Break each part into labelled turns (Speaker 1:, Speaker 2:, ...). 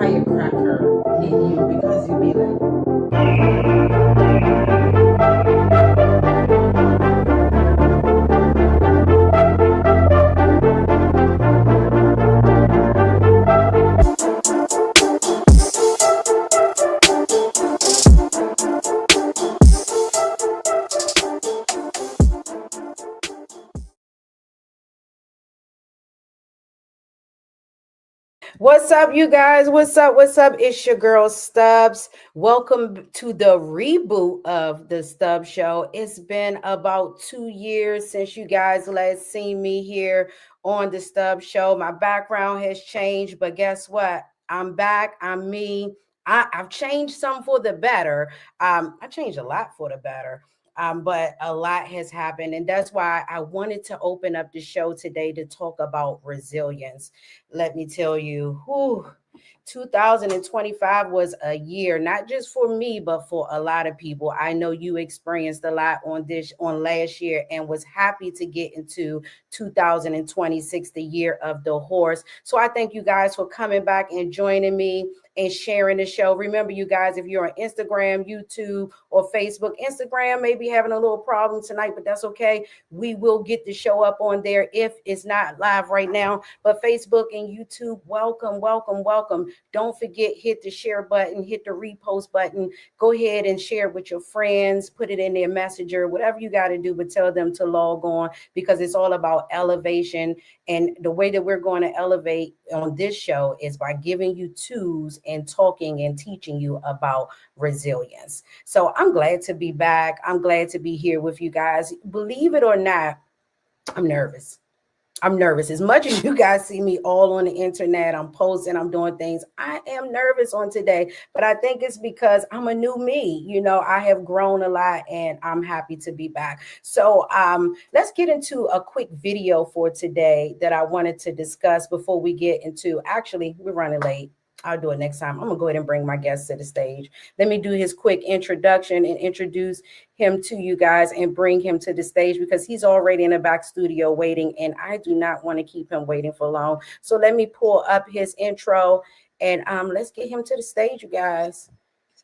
Speaker 1: firecracker in you because you be like, what's up, you guys? What's up? What's up? It's your girl Stubbs. Welcome to the reboot of the Stubbs Show. It's been about 2 years since you guys last seen me here on the Stubbs Show. My background has changed, but guess what? I'm back. I'm me. I've changed some for the better. I changed a lot for the better. But a lot has happened, and that's why I wanted to open up the show today to talk about resilience. Let me tell you, whew, 2025 was a year, not just for me, but for a lot of people. I know you experienced a lot on last year and was happy to get into 2026, the year of the horse. So I thank you guys for coming back and joining me and sharing the show. Remember, you guys, if you're on Instagram, YouTube, or Facebook, Instagram may be having a little problem tonight, but that's okay. We will get the show up on there if it's not live right now. But Facebook and YouTube, welcome, welcome, welcome. Don't forget, hit the share button, hit the repost button. Go ahead and share it with your friends, put it in their messenger, whatever you got to do, but tell them to log on, because it's all about elevation. And the way that we're going to elevate on this show is by giving you tools and talking and teaching you about resilience. So I'm glad to be back. I'm glad to be here with you guys. Believe it or not, I'm nervous. I'm nervous. As much as you guys see me all on the internet, I'm posting, I'm doing things, I am nervous on today. But I think it's because I'm a new me. You know, I have grown a lot and I'm happy to be back. So let's get into a quick video for today that I wanted to discuss before we get into, actually, we're running late. I'll do it next time. I'm going to go ahead and bring my guest to the stage. Let me do his quick introduction and introduce him to you guys and bring him to the stage, because he's already in the back studio waiting, and I do not want to keep him waiting for long. So let me pull up his intro and let's get him to the stage, you guys.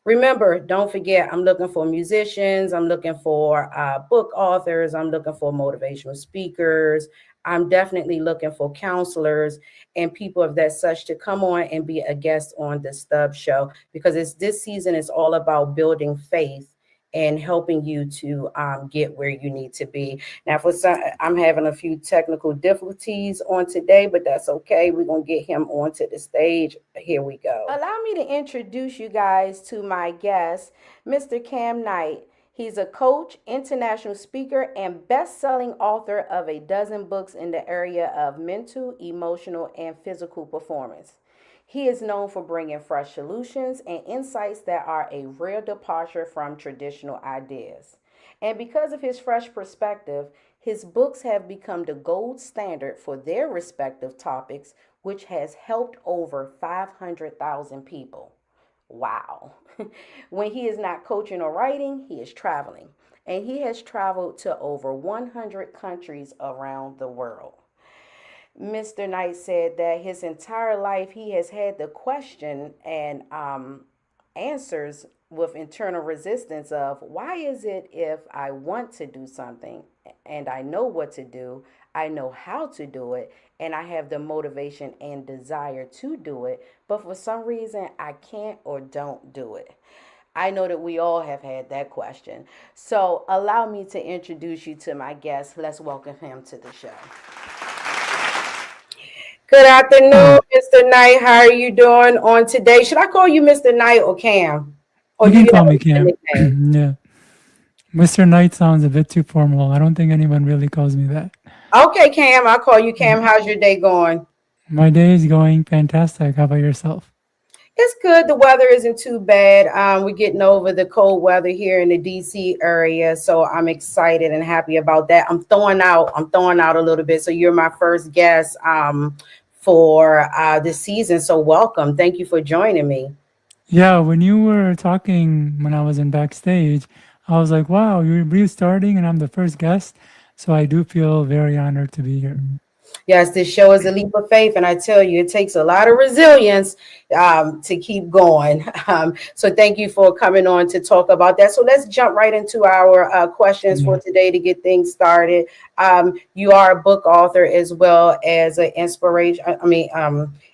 Speaker 1: Remember, don't forget, I'm looking for musicians. I'm looking for book authors. I'm looking for motivational speakers. I'm definitely looking for counselors and people of that such to come on and be a guest on the Stubbs Show, because this season is all about building faith and helping you to get where you need to be. Now, for some, I'm having a few technical difficulties on today, but that's okay. We're going to get him onto the stage. Here we go. Allow me to introduce you guys to my guest, Mr. Cam Knight. He's a coach, international speaker, and best-selling author of a dozen books in the area of mental, emotional, and physical performance. He is known for bringing fresh solutions and insights that are a rare departure from traditional ideas. And because of his fresh perspective, his books have become the gold standard for their respective topics, which has helped over 500,000 people. Wow. When he is not coaching or writing, he is traveling. And he has traveled to over 100 countries around the world. Mr. Knight said that his entire life he has had the question and answers with internal resistance of, why is it if I want to do something and I know what to do, I know how to do it, and I have the motivation and desire to do it, but for some reason I can't or don't do it? I know that we all have had that question. So allow me to introduce you to my guest. Let's welcome him to the show. Good afternoon, Mr. Knight. How are you doing on today? Should I call you Mr. Knight or Cam? Or
Speaker 2: You
Speaker 1: do
Speaker 2: can
Speaker 1: you
Speaker 2: call
Speaker 1: have
Speaker 2: me
Speaker 1: a
Speaker 2: Cam.
Speaker 1: nickname?
Speaker 2: Yeah. Mr. Knight sounds a bit too formal. I don't think anyone really calls me that.
Speaker 1: Okay, Cam, I'll call you Cam.
Speaker 2: Mhm.
Speaker 1: How's your day going?
Speaker 2: My day is going fantastic. How about yourself?
Speaker 1: It's good. The weather isn't too bad. We're getting over the cold weather here in the DC area, so I'm excited and happy about that. I'm throwing out a little bit. So you're my first guest for this season. So welcome. Thank you for joining me.
Speaker 2: Yeah, when you were talking when I was in backstage, I was like, wow, you're restarting and I'm the first guest. So I do feel very honored to be here.
Speaker 1: Yes, this show is a leap of faith, and I tell you, it takes a lot of resilience to keep going. So, thank you for coming on to talk about that. So, let's jump right into our questions for
Speaker 2: Yeah.
Speaker 1: today to get things started. You are a book author as well as an inspiration.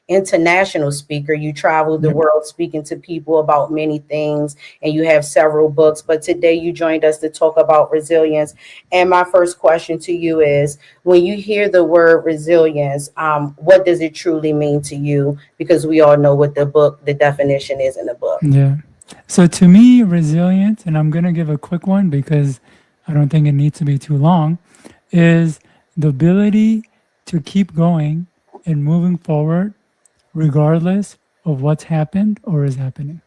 Speaker 1: International speaker. You traveled the
Speaker 2: Yep.
Speaker 1: world speaking to people about many things, and you have several books. But today, you joined us to talk about resilience. And my first question to you is, when you hear the word resilience, what does it truly mean to you? Because we all know what the definition is in the book.
Speaker 2: Yeah. So to me, resilience, and I'm going to give a quick one because I don't think it needs to be too long, is the ability to keep going and moving forward regardless of what's happened or is happening.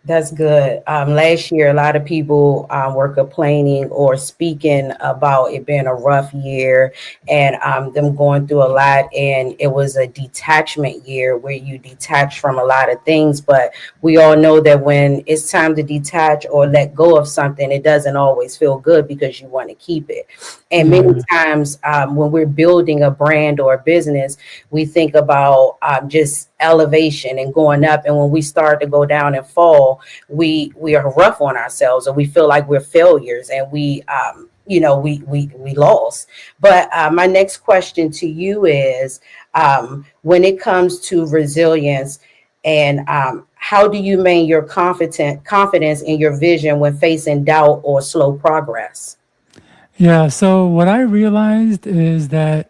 Speaker 1: That's good. Last year, a lot of people were complaining or speaking about it being a rough year and them going through a lot. And it was a detachment year where you detach from a lot of things. But we all know that when it's time to detach or let go of something, it doesn't always feel good because you want to keep it. And many
Speaker 2: Yeah.
Speaker 1: times when we're building a brand or a business, we think about just elevation and going up. And when we start to go down and fall, we are rough on ourselves, or we feel like we're failures, and we lost. But my next question to you is, when it comes to resilience, and how do you maintain your confidence in your vision when facing doubt or slow progress?
Speaker 2: Yeah. So what I realized is that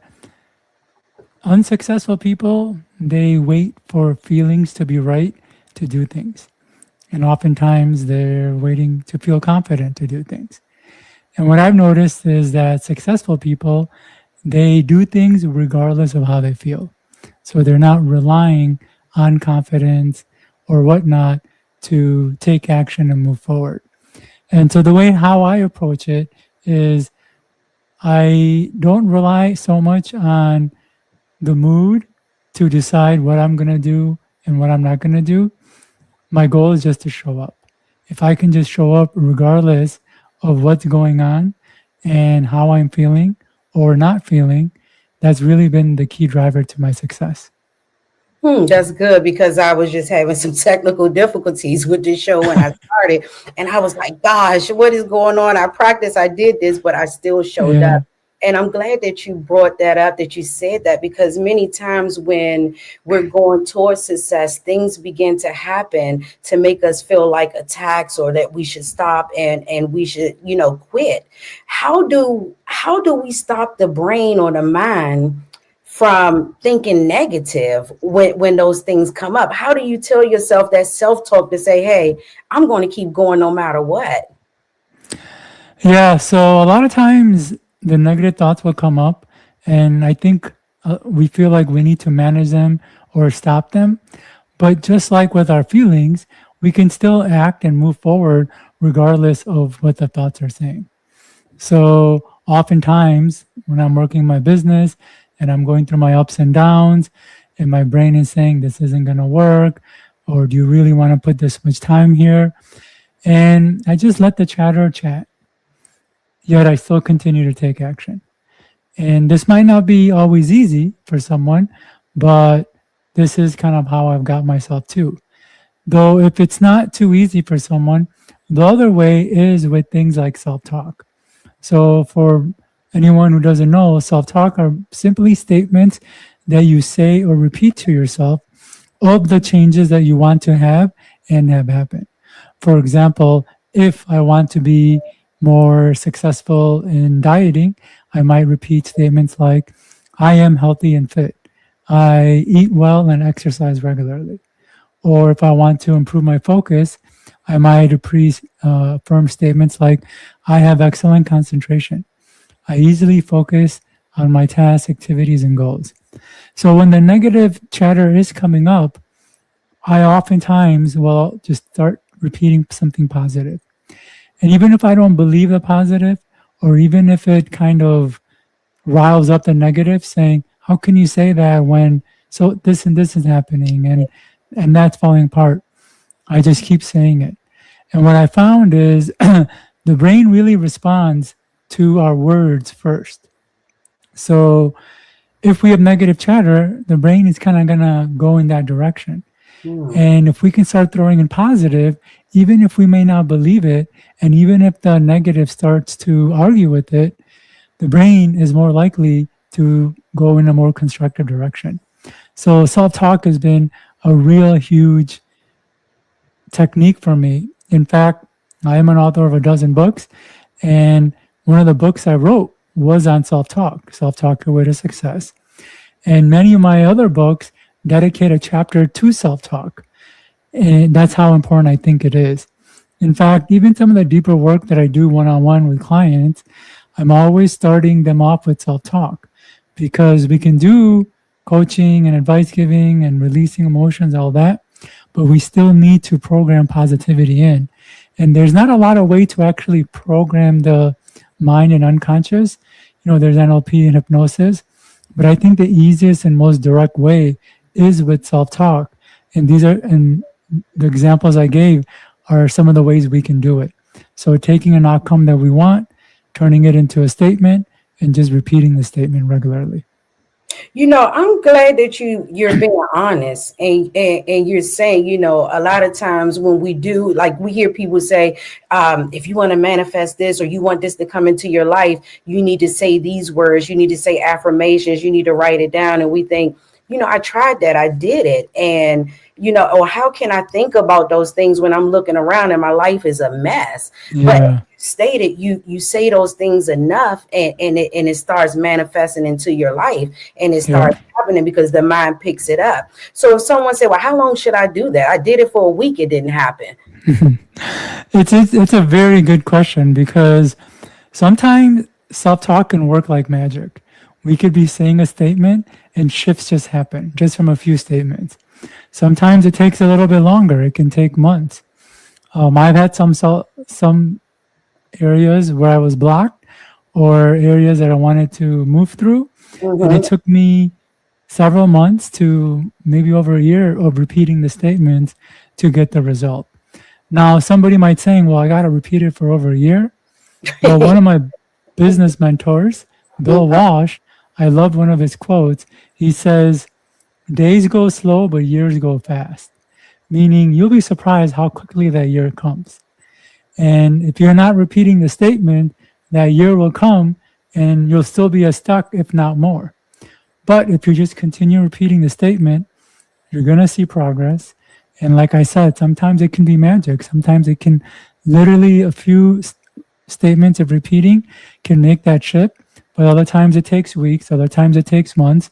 Speaker 2: unsuccessful people, they wait for feelings to be right to do things. And oftentimes they're waiting to feel confident to do things. And what I've noticed is that successful people, they do things regardless of how they feel. So they're not relying on confidence or whatnot to take action and move forward. And so the way how I approach it is I don't rely so much on the mood to decide what I'm going to do and what I'm not going to do. My goal is just to show up. If I can just show up regardless of what's going on and how I'm feeling or not feeling, that's really been the key driver to my success.
Speaker 1: That's good because I was just having some technical difficulties with this show when I started, and I was like, "Gosh, what is going on?" I practiced, I did this, but I still showed
Speaker 2: Yeah.
Speaker 1: up. And I'm glad that you brought that up, that you said that, because many times when we're going towards success, things begin to happen to make us feel like attacks or that we should stop and we should, quit. How do we stop the brain or the mind from thinking negative when those things come up? How do you tell yourself that self-talk to say, hey, I'm going to keep going no matter what?
Speaker 2: Yeah. So a lot of times the negative thoughts will come up, and I think we feel like we need to manage them or stop them. But just like with our feelings, we can still act and move forward regardless of what the thoughts are saying. So oftentimes when I'm working my business and I'm going through my ups and downs, and my brain is saying this isn't going to work, or do you really want to put this much time here? And I just let the chatter chat, yet I still continue to take action. And this might not be always easy for someone, but this is kind of how I've got myself too. Though, if it's not too easy for someone, the other way is with things like self talk. So, for anyone who doesn't know, self talk are simply statements that you say or repeat to yourself of the changes that you want to have and have happen. For example, if I want to be more successful in dieting, I might repeat statements like, I am healthy and fit. I eat well and exercise regularly. Or if I want to improve my focus, I might affirm statements like, I have excellent concentration. I easily focus on my tasks, activities, and goals. So when the negative chatter is coming up, I oftentimes will just start repeating something positive. And even if I don't believe the positive, or even if it kind of riles up the negative, saying, how can you say that when so this and this is happening and that's falling apart? I just keep saying it. And what I found is the brain really responds to our words first. So if we have negative chatter, the brain is kind of going to go in that direction.
Speaker 1: Mm.
Speaker 2: And if we can start throwing in positive, even if we may not believe it, and even if the negative starts to argue with it, the brain is more likely to go in a more constructive direction. So self talk has been a real huge technique for me. In fact, I am an author of a dozen books, and one of the books I wrote was on self talk, Your Way to Success. And many of my other books dedicate a chapter to self talk. And that's how important I think it is. In fact, even some of the deeper work that I do one on one with clients, I'm always starting them off with self talk because we can do coaching and advice giving and releasing emotions, all that, but we still need to program positivity in. And there's not a lot of way to actually program the mind and unconscious. There's NLP and hypnosis, but I think the easiest and most direct way is with self talk. And the examples I gave are some of the ways we can do it. So taking an outcome that we want, turning it into a statement, and just repeating the statement regularly.
Speaker 1: I'm glad that you're being honest and you're saying, a lot of times when we do, like we hear people say, if you want to manifest this or you want this to come into your life, you need to say these words, you need to say affirmations, you need to write it down. And we think, I tried that, I did it. And, or how can I think about those things when I'm looking around and my life is a mess? But
Speaker 2: Yeah.
Speaker 1: stated you say those things enough and it starts manifesting into your life and it
Speaker 2: Yeah.
Speaker 1: starts happening because the mind picks it up. So if someone said, well, how long should I do that? I did it for a week, it didn't happen.
Speaker 2: It's a very good question because sometimes self talk can work like magic. We could be saying a statement and shifts just happen just from a few statements. Sometimes it takes a little bit longer. It can take months. I've had some areas where I was blocked or areas that I wanted to move through, and it
Speaker 1: Mm-hmm.
Speaker 2: took me several months to maybe over a year of repeating the statements to get the result. Now, somebody might say, well, I got to repeat it for over a year. Well, one of my business mentors, Bill Walsh, I loved one of his quotes. He says, days go slow, but years go fast, meaning you'll be surprised how quickly that year comes. And if you're not repeating the statement, that year will come and you'll still be as stuck, if not more. But if you just continue repeating the statement, you're going to see progress. And like I said, sometimes it can be magic. Sometimes it can literally a few statements of repeating can make that shift. But other times it takes weeks, other times it takes months.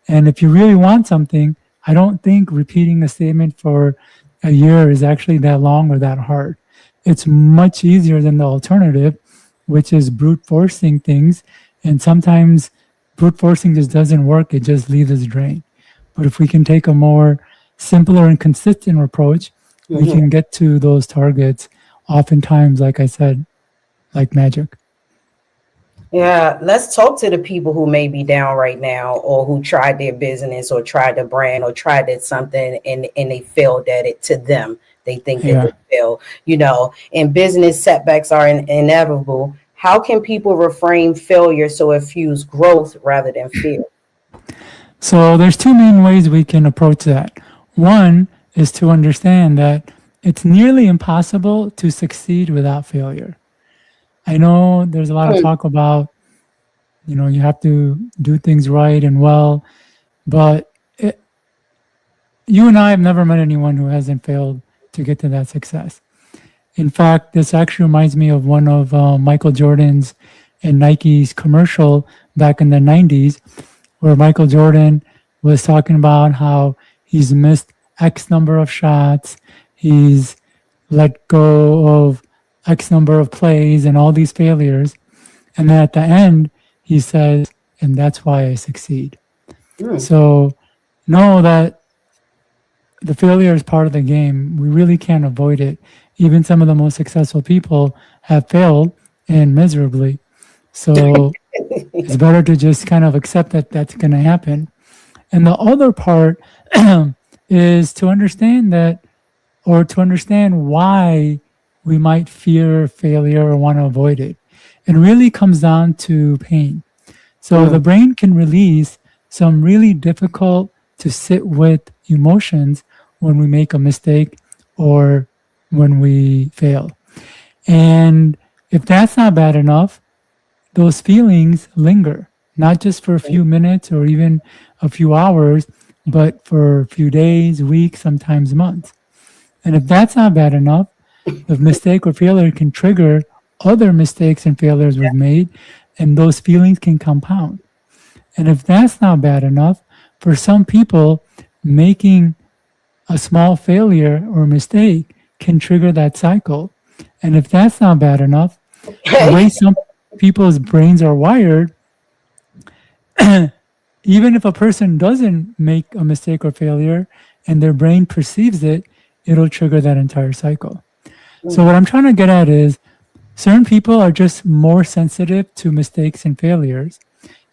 Speaker 2: And if you really want something, I don't think repeating the statement for a year is actually that long or that hard. It's much easier than the alternative, which is brute forcing things. And sometimes brute forcing just doesn't work. It just leaves us drained. But if we can take a more simpler and consistent approach, we
Speaker 1: Mm-hmm.
Speaker 2: can get to those targets oftentimes, like I said, like magic.
Speaker 1: Yeah, let's talk to the people who may be down right now or who tried their business or tried the brand or tried it something and they failed at it to them. They think that they
Speaker 2: Yeah.
Speaker 1: fail, and business setbacks are inevitable. How can people reframe failure so it fuels growth rather than fear?
Speaker 2: So there's two main ways we can approach that. One is to understand that it's nearly impossible to succeed without failure. I know there's a lot of talk about, you have to do things right and well, but you and I have never met anyone who hasn't failed to get to that success. In fact, this actually reminds me of one of Michael Jordan's and Nike's commercial back in the 90s, where Michael Jordan was talking about how he's missed X number of shots, he's let go of X number of plays and all these failures. And then at the end, he says, and that's why I succeed.
Speaker 1: Mm.
Speaker 2: So know that the failure is part of the game. We really can't avoid it. Even some of the most successful people have failed and miserably. So it's better to just kind of accept that that's going to happen. And the other part is to understand that, or to understand why we might fear failure or want to avoid it. It really comes down to pain. So the brain can release some really difficult to sit with emotions when we make a mistake or when we fail. And if that's not bad enough, those feelings linger, not just for a few minutes or even a few hours, but for a few days, weeks, sometimes months. And if that's not bad enough, the mistake or failure can trigger other mistakes and failures we've made, and those feelings can compound. And if that's not bad enough, for some people, making a small failure or mistake can trigger that cycle. And if that's not bad enough, the way some people's brains are wired, even if a person doesn't make a mistake or failure and their brain perceives it, it'll trigger that entire cycle. So what I'm trying to get at is certain people are just more sensitive to mistakes and failures.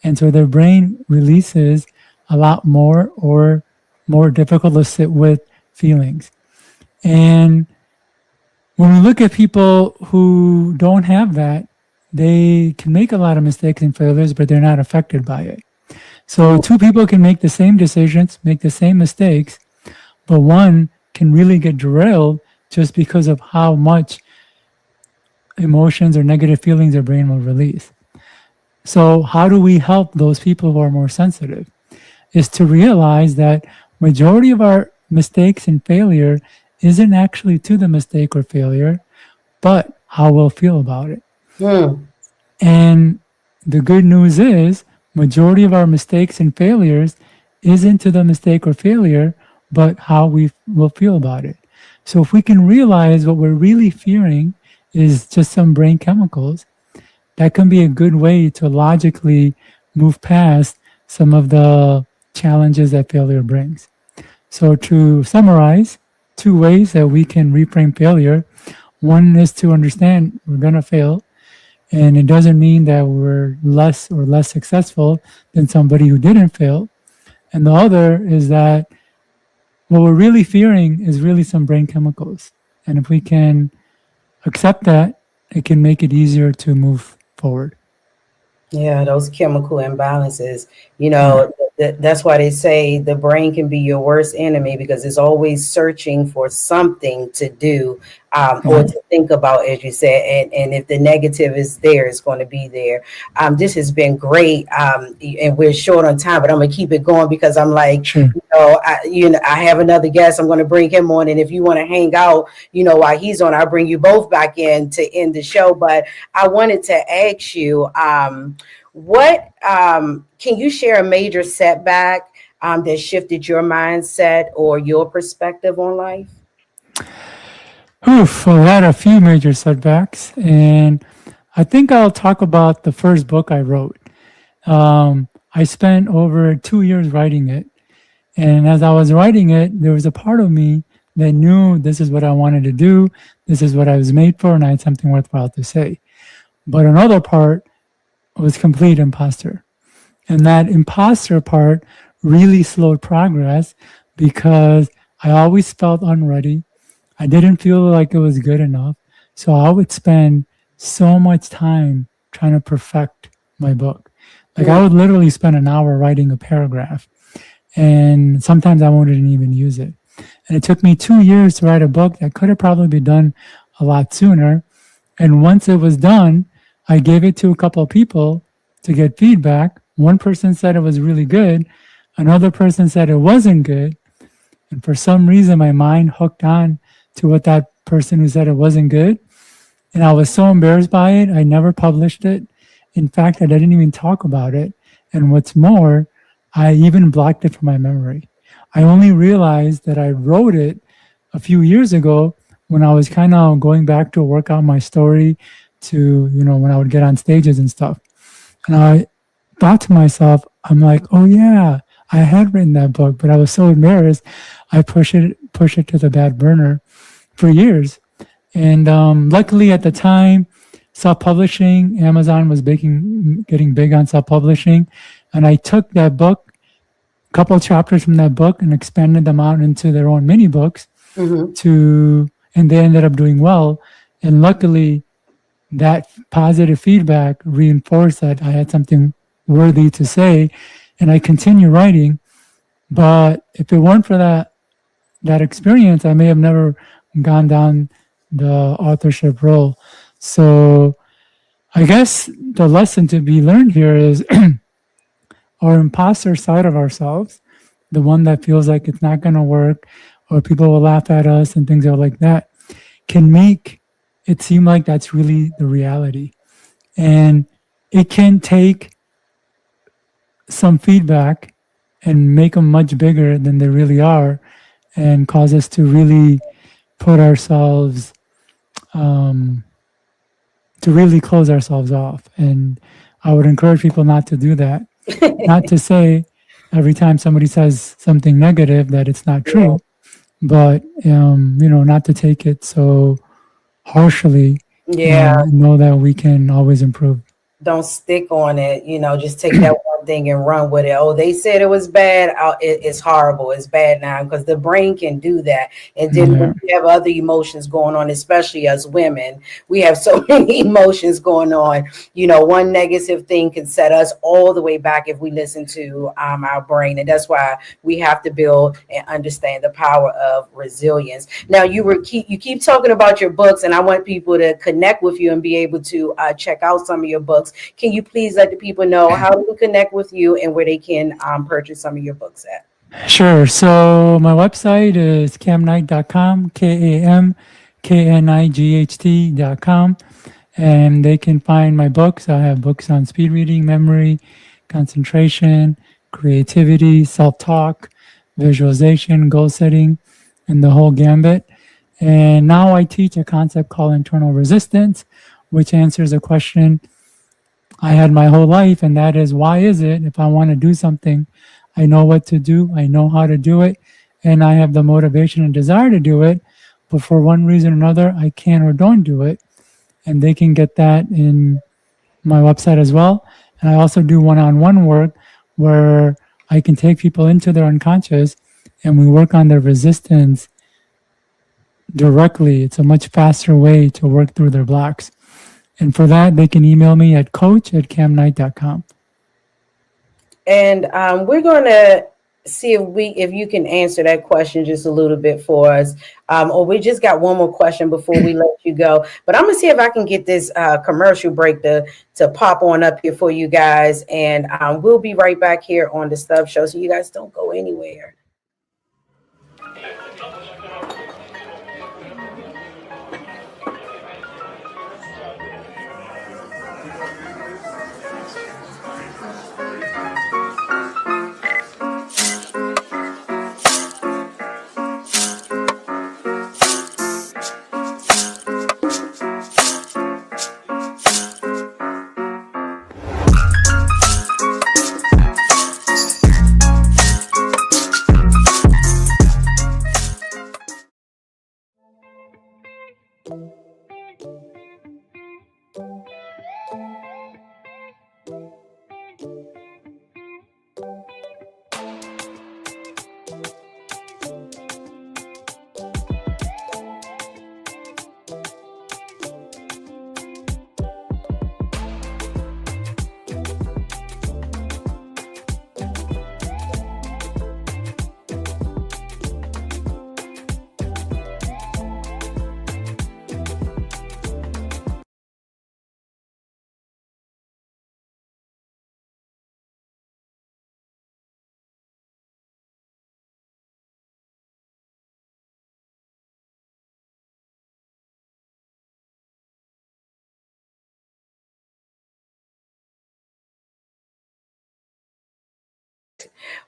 Speaker 2: And so their brain releases a lot more or more difficult to sit with feelings. And when we look at people who don't have that, they can make a lot of mistakes and failures, but they're not affected by it. So two people can make the same decisions, make the same mistakes, but one can really get derailed just because of how much emotions or negative feelings their brain will release. So how do we help those people who are more sensitive? Is to realize that majority of our mistakes and failure isn't actually to the mistake or failure, but how we'll feel about it. And the good news is majority of our mistakes and failures isn't to the mistake or failure, but how we will feel about it. So if we can realize what we're really fearing is just some brain chemicals, that can be a good way to logically move past some of the challenges that failure brings. So to summarize, two ways that we can reframe failure. One is to understand we're going to fail, and it doesn't mean that we're less or less successful than somebody who didn't fail. And the other is that what we're really fearing is really some brain chemicals. And if we can accept that, it can make it easier to move forward.
Speaker 1: Yeah, those chemical imbalances, that's why they say the brain can be your worst enemy because it's always searching for something to do or to think about, as you said. And if the negative is there, it's going to be there. This has been great. And we're short on time, but I'm going to keep it going because I'm like,
Speaker 2: Sure.
Speaker 1: I have another guest. I'm going to bring him on. And if you want to hang out, while he's on, I'll bring you both back in to end the show. But I wanted to ask you, what can you share a major setback that shifted your mindset or your perspective on life?
Speaker 2: Oof, well, I had a few major setbacks, and I think I'll talk about the first book I wrote. I spent over 2 years writing it, and as I was writing it, there was a part of me that knew this is what I wanted to do, this is what I was made for, and I had something worthwhile to say. But another part was complete imposter. And that imposter part really slowed progress because I always felt unready. I didn't feel like it was good enough. So I would spend so much time trying to perfect my book. Like I would literally spend an hour writing a paragraph, and sometimes I wouldn't even use it. And it took me 2 years to write a book that could have probably been done a lot sooner. And once it was done, I gave it to a couple of people to get feedback. One person said it was really good. Another person said it wasn't good. And for some reason, my mind hooked on to what that person who said it wasn't good. And I was so embarrassed by it, I never published it. In fact, I didn't even talk about it. And what's more, I even blocked it from my memory. I only realized that I wrote it a few years ago when I was kind of going back to work out my story to, when I would get on stages and stuff. And I thought to myself, I'm like, oh yeah, I had written that book, but I was so embarrassed, I push it to the back burner for years. And luckily at the time, self-publishing, Amazon was getting big on self-publishing. And I took that book, a couple of chapters from that book, and expanded them out into their own mini books and they ended up doing well. And luckily, that positive feedback reinforced that I had something worthy to say. and I continue writing. But if it weren't for that experience, I may have never gone down the authorship role. So I guess the lesson to be learned here is our imposter side of ourselves, the one that feels like it's not going to work or people will laugh at us and things like that, can make it seem like that's really the reality. And it can take some feedback and make them much bigger than they really are and cause us to really put ourselves, um, to really close ourselves off. And I would encourage people not to do that. Not to say every time somebody says something negative that it's not
Speaker 1: Yeah.
Speaker 2: true, but not to take it so harshly
Speaker 1: Yeah.
Speaker 2: and know that we can always improve.
Speaker 1: Don't stick on it. Just take that one thing and run with it. Oh, they said it was bad. It's horrible. It's bad now, because the brain can do that. And then when
Speaker 2: Yeah.
Speaker 1: you have other emotions going on, especially as women, we have so many emotions going on. One negative thing can set us all the way back if we listen to our brain. And that's why we have to build and understand the power of resilience. Now, you keep talking about your books, and I want people to connect with you and be able to check out some of your books. Can you please let the people know how to connect with you and where they can purchase some of your books at?
Speaker 2: Sure. So my website is camknight.com, KAMKNIGHT.com. And they can find my books. I have books on speed reading, memory, concentration, creativity, self-talk, visualization, goal setting, and the whole gambit. And now I teach a concept called internal resistance, which answers a question I had my whole life, and that is, why is it if I want to do something, I know what to do, I know how to do it, and I have the motivation and desire to do it, but for one reason or another, I can or don't do it. And they can get that in my website as well. And I also do one-on-one work where I can take people into their unconscious and we work on their resistance directly. It's a much faster way to work through their blocks. And for that, they can email me at coach@camknight.com.
Speaker 1: And we're going to see if you can answer that question just a little bit for us. Or we just got one more question before we let you go. But I'm going to see if I can get this commercial break to pop on up here for you guys. And we'll be right back here on the Stubbs Show. So you guys don't go anywhere.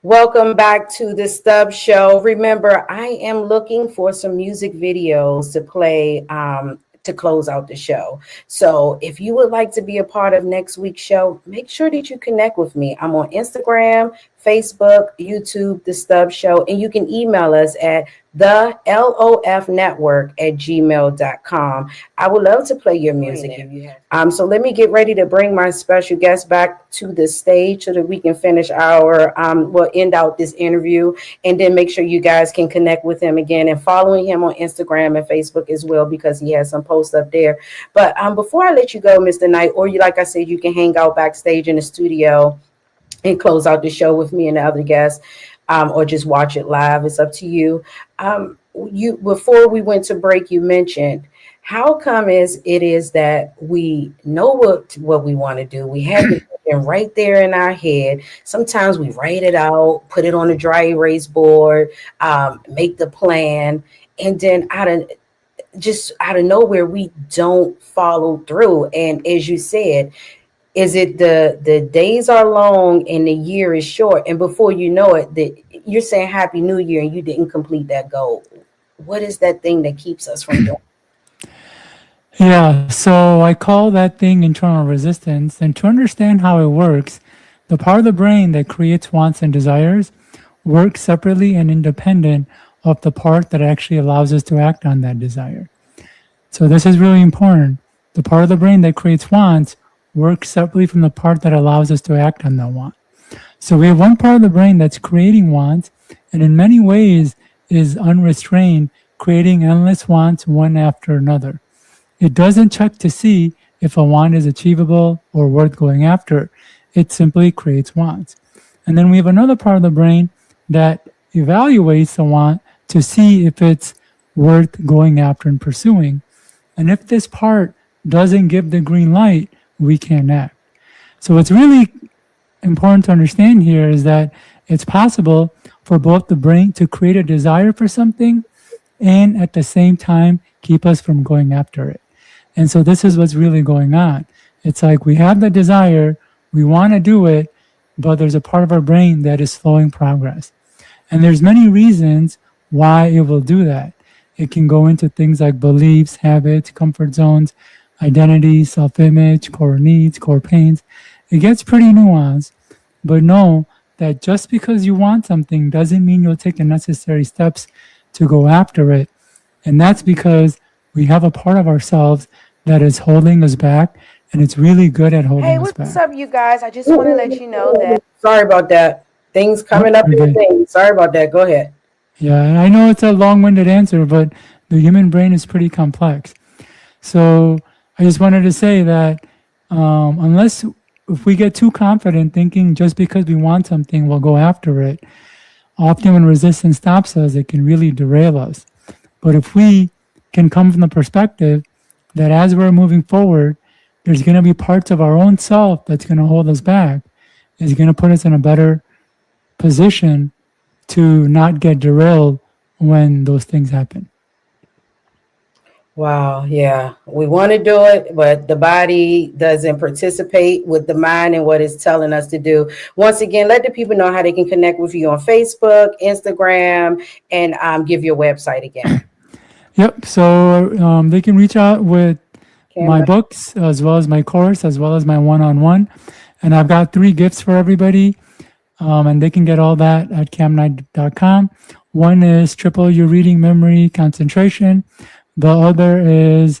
Speaker 1: Welcome back to the Stubbs Show. Remember, I am looking for some music videos to play to close out the show. So if you would like to be a part of next week's show, make sure that you connect with me. I'm on Instagram, Facebook, YouTube, The Stubbs Show, and you can email us at the LOF network at gmail.com. I would love to play your music if you have. So let me get ready to bring my special guest back to the stage so that we can finish our, we'll end out this interview, and then make sure you guys can connect with him again and following him on Instagram and Facebook as well, because he has some posts up there. But before I let you go, Mr. Knight, or you, like I said, you can hang out backstage in the studio. and close out the show with me and the other guests, or just watch it live. It's up to you. You before we went to break, you mentioned how come it is that we know what we want to do. We have the vision right there in our head. Sometimes we write it out, put it on a dry erase board, make the plan, and then out of nowhere we don't follow through. And as you said, is it the days are long and the year is short, and before you know it, you're saying happy new year and you didn't complete that goal. What is that thing that keeps us from doing?
Speaker 2: Yeah, so I call that thing internal resistance. And to understand how it works, the part of the brain that creates wants and desires works separately and independent of the part that actually allows us to act on that desire. So this is really important. The part of the brain that creates wants works separately from the part that allows us to act on that want. So we have one part of the brain that's creating wants, and in many ways is unrestrained, creating endless wants one after another. It doesn't check to see if a want is achievable or worth going after. It simply creates wants. And then we have another part of the brain that evaluates the want to see if it's worth going after and pursuing. And if this part doesn't give the green light, we can't act. So what's really important to understand here is that it's possible for both the brain to create a desire for something and at the same time keep us from going after it. And so this is what's really going on. It's like we have the desire, we want to do it, but there's a part of our brain that is slowing progress. And there's many reasons why it will do that. It can go into things like beliefs, habits, comfort zones, identity, self-image, core needs, core pains. It gets pretty nuanced, but know that just because you want something doesn't mean you'll take the necessary steps to go after it. And that's because we have a part of ourselves that is holding us back, and it's really good at
Speaker 1: Hey,
Speaker 2: holding us
Speaker 1: what's
Speaker 2: back.
Speaker 1: up, you guys? I just want to let you know that. Sorry about that. Things
Speaker 2: Oh,
Speaker 1: coming up
Speaker 2: you're
Speaker 1: in the
Speaker 2: good.
Speaker 1: thing. Sorry about that. Go ahead.
Speaker 2: Yeah, and I know it's a long-winded answer, but the human brain is pretty complex. So I just wanted to say that unless if we get too confident thinking just because we want something, we'll go after it, often when resistance stops us, it can really derail us. But if we can come from the perspective that as we're moving forward, there's going to be parts of our own self that's going to hold us back, is going to put us in a better position to not get derailed when those things happen.
Speaker 1: Wow, yeah. We want to do it, but the body doesn't participate with the mind and what it's telling us to do. Once again, let the people know how they can connect with you on Facebook, Instagram, and give your website again.
Speaker 2: Yep. So they can reach out with
Speaker 1: Cam,
Speaker 2: my books as well as my course as well as my one-on-one, and I've got 3 gifts for everybody, and they can get all that at camnight.com. One is triple your reading memory concentration. The other is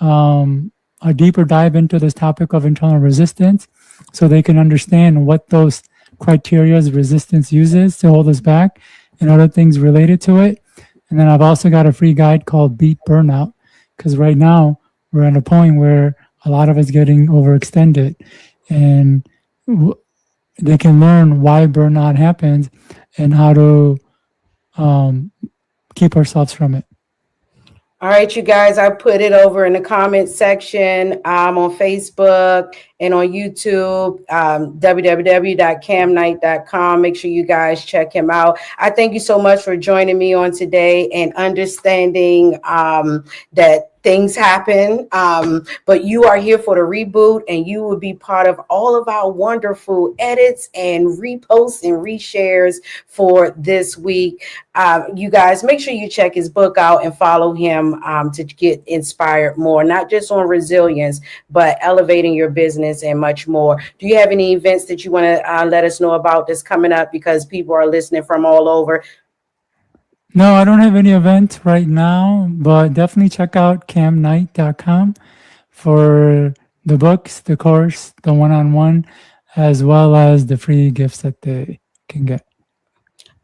Speaker 2: a deeper dive into this topic of internal resistance, so they can understand what those criteria resistance uses to hold us back and other things related to it. And then I've also got a free guide called Beat Burnout, because right now we're at a point where a lot of us getting overextended, and they can learn why burnout happens and how to um, keep ourselves from it.
Speaker 1: all right, you guys, I put it over in the comment section on Facebook and on YouTube, www.camnight.com. Make sure you guys check him out. I thank you so much for joining me on today and understanding that things happen, but you are here for the reboot, and you will be part of all of our wonderful edits and reposts and reshares for this week. You guys, make sure you check his book out and follow him to get inspired more, not just on resilience, but elevating your business and much more. Do you have any events that you want to let us know about that's coming up, because people are listening from all over?
Speaker 2: No, I don't have any event right now, but definitely check out camnight.com for the books, the course, the one-on-one, as well as the free gifts that they can get.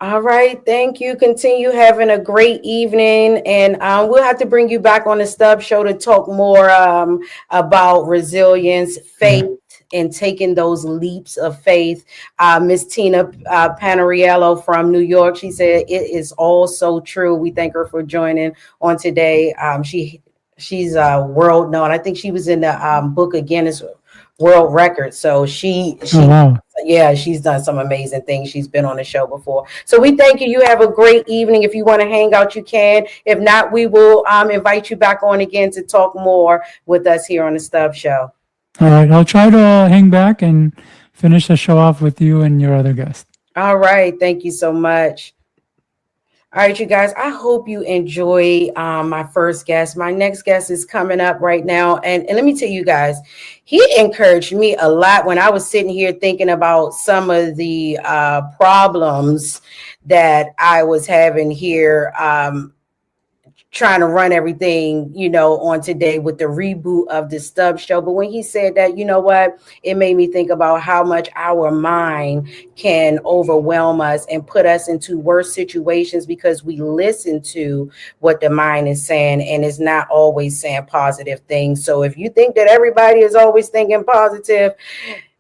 Speaker 1: All right. Thank you. Continue having a great evening. And we'll have to bring you back on the Stubbs show to talk more about resilience,
Speaker 2: Yeah.
Speaker 1: faith, and taking those leaps of faith. Miss Tina Panariello from New York, she said it is all so true. We thank her for joining on today. She's world known. I think she was in the book of Guinness World Record. So
Speaker 2: Oh, wow.
Speaker 1: yeah, she's done some amazing things. She's been on the show before. So we thank you. You have a great evening. If you want to hang out, you can. If not, we will invite you back on again to talk more with us here on the Stubbs Show.
Speaker 2: All right. I'll try to hang back and finish the show off with you and your other guest.
Speaker 1: All right. Thank you so much. All right, you guys, I hope you enjoy my first guest. My next guest is coming up right now. And let me tell you guys, he encouraged me a lot when I was sitting here thinking about some of the problems that I was having here. Trying to run everything, on today with the reboot of the Stubbs Show. But when he said that, you know what, it made me think about how much our mind can overwhelm us and put us into worse situations because we listen to what the mind is saying and it's not always saying positive things. So if you think that everybody is always thinking positive,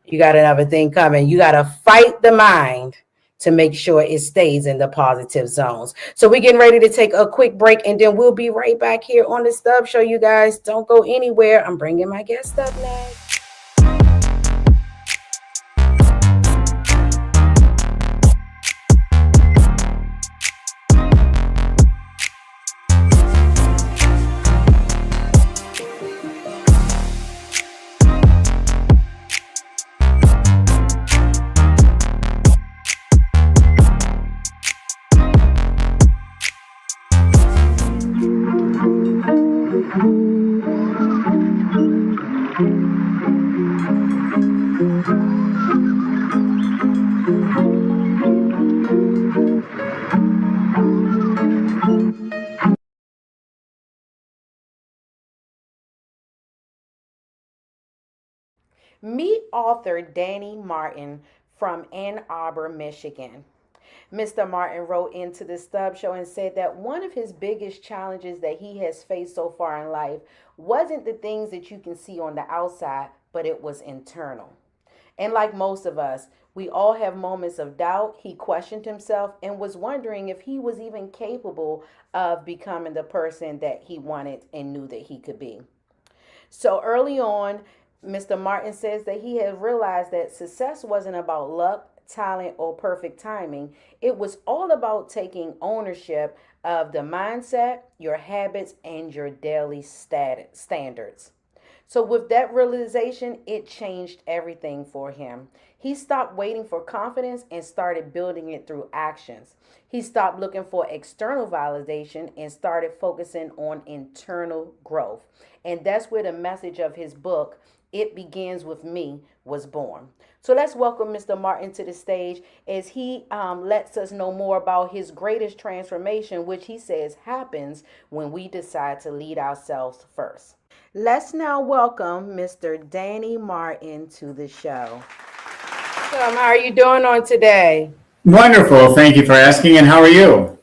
Speaker 1: you got another thing coming. You got to fight the mind to make sure it stays in the positive zones. So we're getting ready to take a quick break and then we'll be right back here on the Stubbs Show. You guys don't go anywhere. I'm bringing my guest up next. Meet author Danny Martin from Ann Arbor, Michigan. Mr. Martin wrote into the Stubbs Show and said that one of his biggest challenges that he has faced so far in life wasn't the things that you can see on the outside, but it was internal. And like most of us, we all have moments of doubt. He questioned himself and was wondering if he was even capable of becoming the person that he wanted and knew that he could be. So early on, Mr. Martin says that he had realized that success wasn't about luck, talent, or perfect timing. It was all about taking ownership of the mindset, your habits, and your daily standards. So, with that realization, it changed everything for him. He stopped waiting for confidence and started building it through actions. He stopped looking for external validation and started focusing on internal growth. And that's where the message of his book, It Begins With Me, was born. So let's welcome Mr. Martin to the stage as he lets us know more about his greatest transformation, which he says happens when we decide to lead ourselves first. Let's now welcome Mr. Danny Martin to the show. How are you doing on today?
Speaker 3: Wonderful. Thank you for asking. And how are you?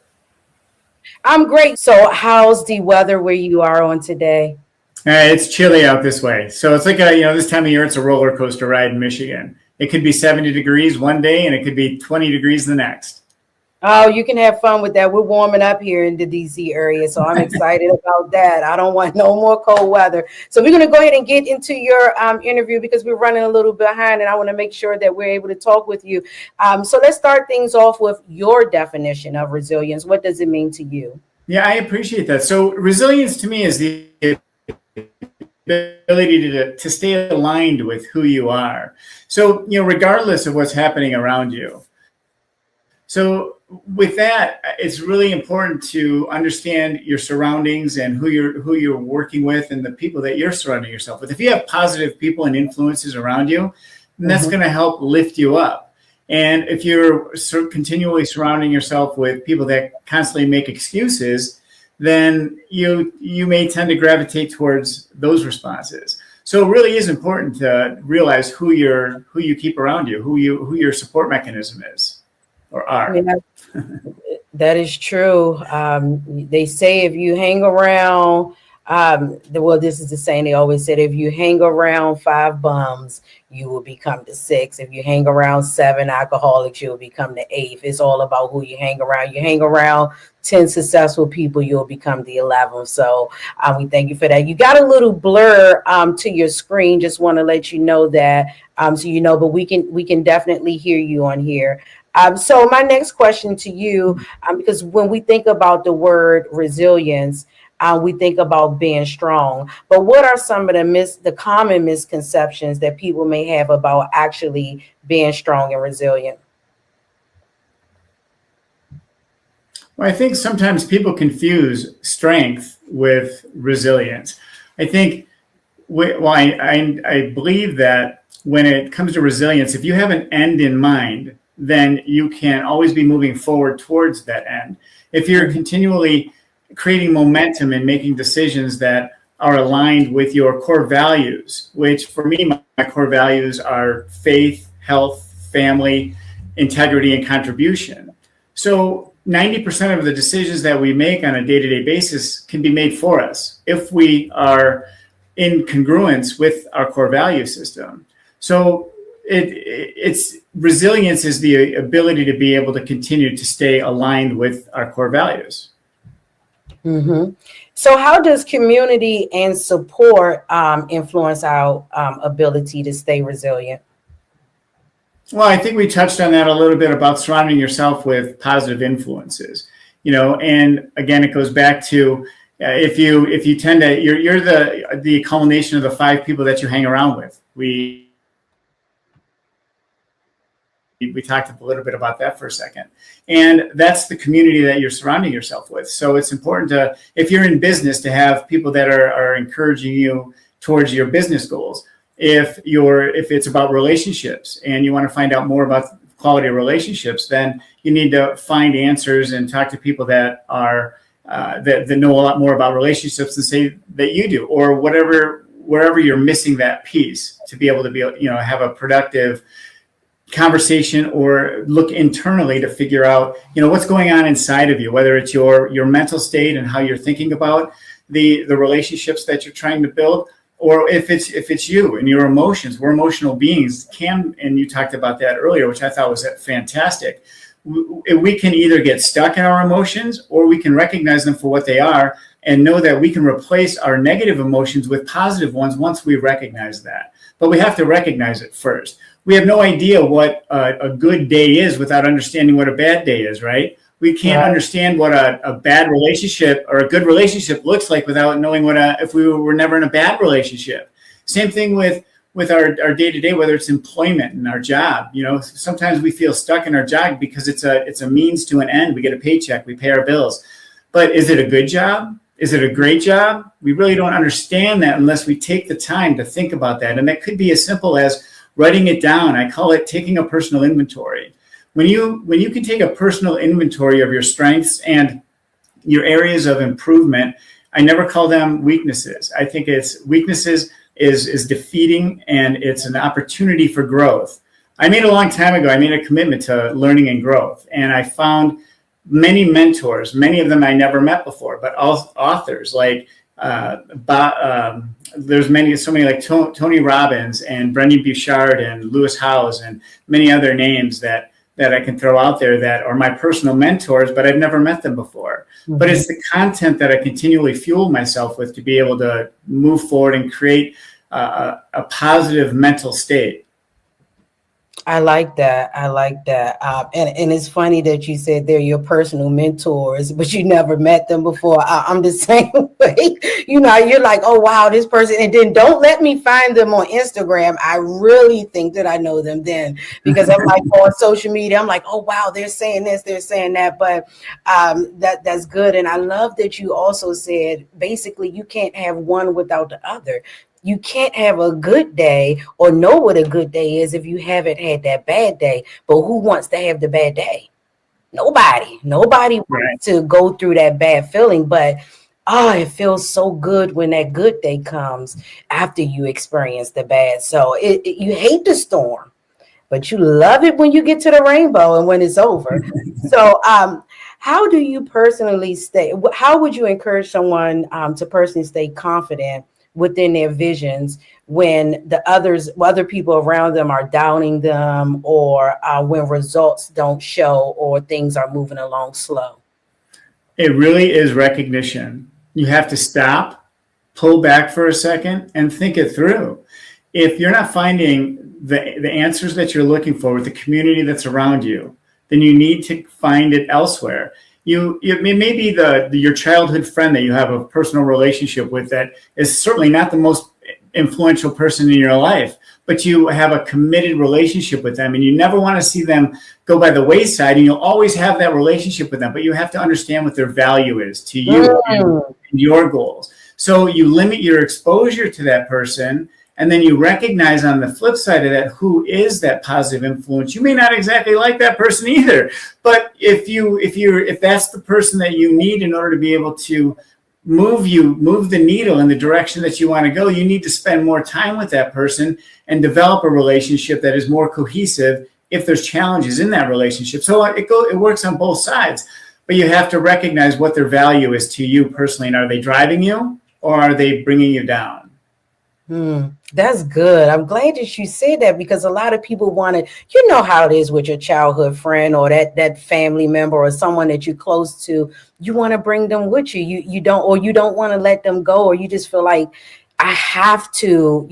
Speaker 1: I'm great. So how's the weather where you are on today?
Speaker 3: It's chilly out this way. So it's like, this time of year, it's a roller coaster ride in Michigan. It could be 70 degrees one day and it could be 20 degrees the next.
Speaker 1: Oh, you can have fun with that. We're warming up here in the DC area, so I'm excited about that. I don't want no more cold weather. So we're going to go ahead and get into your interview because we're running a little behind and I want to make sure that we're able to talk with you. So let's start things off with your definition of resilience. What does it mean to you?
Speaker 3: Yeah, I appreciate that. So resilience to me is the ability to stay aligned with who you are. So, regardless of what's happening around you. So with that, it's really important to understand your surroundings and who you're working with and the people that you're surrounding yourself with. If you have positive people and influences around you, then that's going to help lift you up. And if you're continually surrounding yourself with people that constantly make excuses, then you may tend to gravitate towards those responses. So it really is important to realize who you keep around you, who your support mechanism is or are.
Speaker 1: Yeah, that is true. They say if you hang around Well, this is the saying they always said: if you hang around five bums, you will become the sixth. If you hang around seven alcoholics, you'll become the eighth. It's all about who you hang around. You hang around 10 successful people, you'll become the 11th. So we thank you for that. You got a little blur to your screen. Just want to let you know that, so you know, but we can definitely hear you on here. So my next question to you, because when we think about the word resilience, we think about being strong. But what are some of the common misconceptions that people may have about actually being strong and resilient?
Speaker 3: Well, I think sometimes people confuse strength with resilience. I think, I believe that when it comes to resilience, if you have an end in mind, then you can always be moving forward towards that end. If you're continually creating momentum and making decisions that are aligned with your core values, which for me, my core values are faith, health, family, integrity, and contribution. So 90% of the decisions that we make on a day-to-day basis can be made for us if we are in congruence with our core value system. So it's resilience is the ability to be able to continue to stay aligned with our core values.
Speaker 1: Mm-hmm. So how does community and support influence our ability to stay resilient?
Speaker 3: Well, I think we touched on that a little bit about surrounding yourself with positive influences, and again, it goes back to if you tend to, you're the culmination of the five people that you hang around with. We talked a little bit about that for a second. And that's the community that you're surrounding yourself with. So it's important to, if you're in business, to have people that are encouraging you towards your business goals. If it's about relationships and you want to find out more about quality of relationships, then you need to find answers and talk to people that are that know a lot more about relationships and say that you do, or wherever you're missing that piece, to be able to have a productive conversation or look internally to figure out what's going on inside of you, whether it's your mental state and how you're thinking about the relationships that you're trying to build, or if it's you and your emotions. We're emotional beings, and you talked about that earlier, which I thought was fantastic. We can either get stuck in our emotions, or we can recognize them for what they are and know that we can replace our negative emotions with positive ones once we recognize that. But we have to recognize it first. We have no idea what a good day is without understanding what a bad day is, right? We can't understand what a bad relationship or a good relationship looks like without knowing if we were never in a bad relationship. Same thing with our day-to-day, whether it's employment and our job. Sometimes we feel stuck in our job because it's a means to an end. We get a paycheck, we pay our bills. But is it a good job? Is it a great job? We really don't understand that unless we take the time to think about that. And that could be as simple as writing it down. I call it taking a personal inventory. When you can take a personal inventory of your strengths and your areas of improvement, I never call them weaknesses. I think weaknesses is defeating, and it's an opportunity for growth. I made a long time ago, I made a commitment to learning and growth, and I found many mentors, many of them I never met before, but authors like there's so many like Tony Robbins and Brendon Burchard and Lewis Howes and many other names that I can throw out there that are my personal mentors, but I've never met them before. Mm-hmm. But it's the content that I continually fuel myself with to be able to move forward and create a positive mental state.
Speaker 1: I like that. And it's funny that you said they're your personal mentors, but you never met them before. I'm the same way. You're like, oh, wow, this person. And then don't let me find them on Instagram. I really think that I know them then, because I'm like on social media. I'm like, oh, wow, they're saying this, they're saying that. But that's good. And I love that you also said, basically, you can't have one without the other. You can't have a good day or know what a good day is if you haven't had that bad day. But who wants to have the bad day? Nobody wants to go through that bad feeling. But it feels so good when that good day comes after you experience the bad. So you hate the storm, but you love it when you get to the rainbow and when it's over. So How do you personally stay? How would you encourage someone to personally stay confident within their visions when other people around them are doubting them, or when results don't show, or things are moving along slow?
Speaker 3: It really is recognition. You have to stop, pull back for a second, and think it through. If you're not finding the answers that you're looking for with the community that's around you, then you need to find it elsewhere. It may be your childhood friend that you have a personal relationship with that is certainly not the most influential person in your life, but you have a committed relationship with them and you never want to see them go by the wayside, and you'll always have that relationship with them, but you have to understand what their value is to you and your goals. So you limit your exposure to that person, and then you recognize on the flip side of that who is that positive influence. You may not exactly like that person either, but if that's the person that you need in order to be able to move the needle in the direction that you want to go, you need to spend more time with that person and develop a relationship that is more cohesive if there's challenges in that relationship. So it works on both sides, but you have to recognize what their value is to you personally, and are they driving you or are they bringing you down?
Speaker 1: That's good. I'm glad that you said that, because a lot of people want to, you know how it is with your childhood friend or that family member or someone that you're close to. You want to bring them with you. You don't want to let them go, or you just feel like I have to,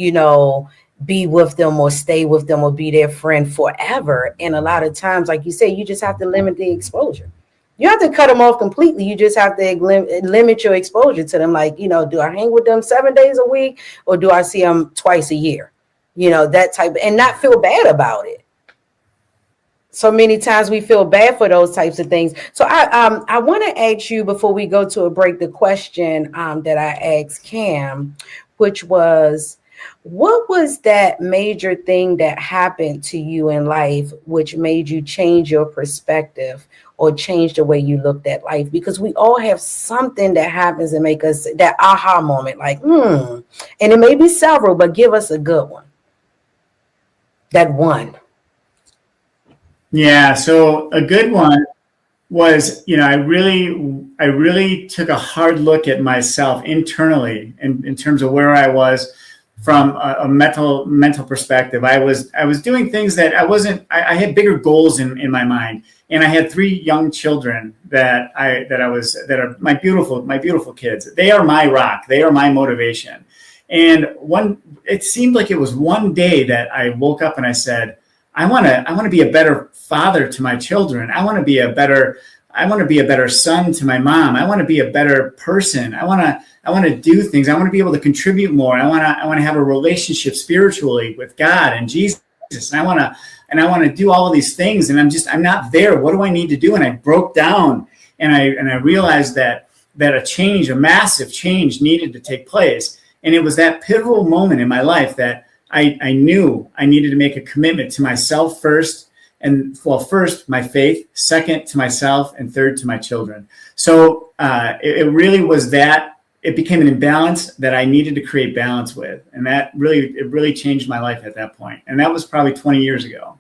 Speaker 1: be with them or stay with them or be their friend forever. And a lot of times, like you say, you just have to limit the exposure. You have to cut them off completely. You just have to limit your exposure to them. Like, do I hang with them 7 days a week, or do I see them twice a year? That type, and not feel bad about it. So many times we feel bad for those types of things. So I want to ask you, before we go to a break, the question that I asked Cam, which was, what was that major thing that happened to you in life which made you change your perspective or change the way you looked at life? Because we all have something that happens and make us that aha moment, like, and it may be several, but give us a good one. That one.
Speaker 3: Yeah, so a good one was, I really took a hard look at myself internally in terms of where I was from a mental perspective. I was doing things that I had bigger goals in my mind, and I had 3 young children that are my beautiful kids. They are my rock. They are my motivation. And it seemed like it was one day that I woke up and I said, I want to be a better father to my children. I want to be a better son to my mom. I want to be a better person. I want to do things. I want to be able to contribute more. I want to have a relationship spiritually with God and Jesus. And I want to do all of these things. And I'm not there. What do I need to do? And I broke down, and I realized that a massive change needed to take place. And it was that pivotal moment in my life that I knew I needed to make a commitment to myself first. And first, my faith, second to myself, and third to my children. So it really was that it became an imbalance that I needed to create balance with. And it really changed my life at that point. And that was probably 20 years ago.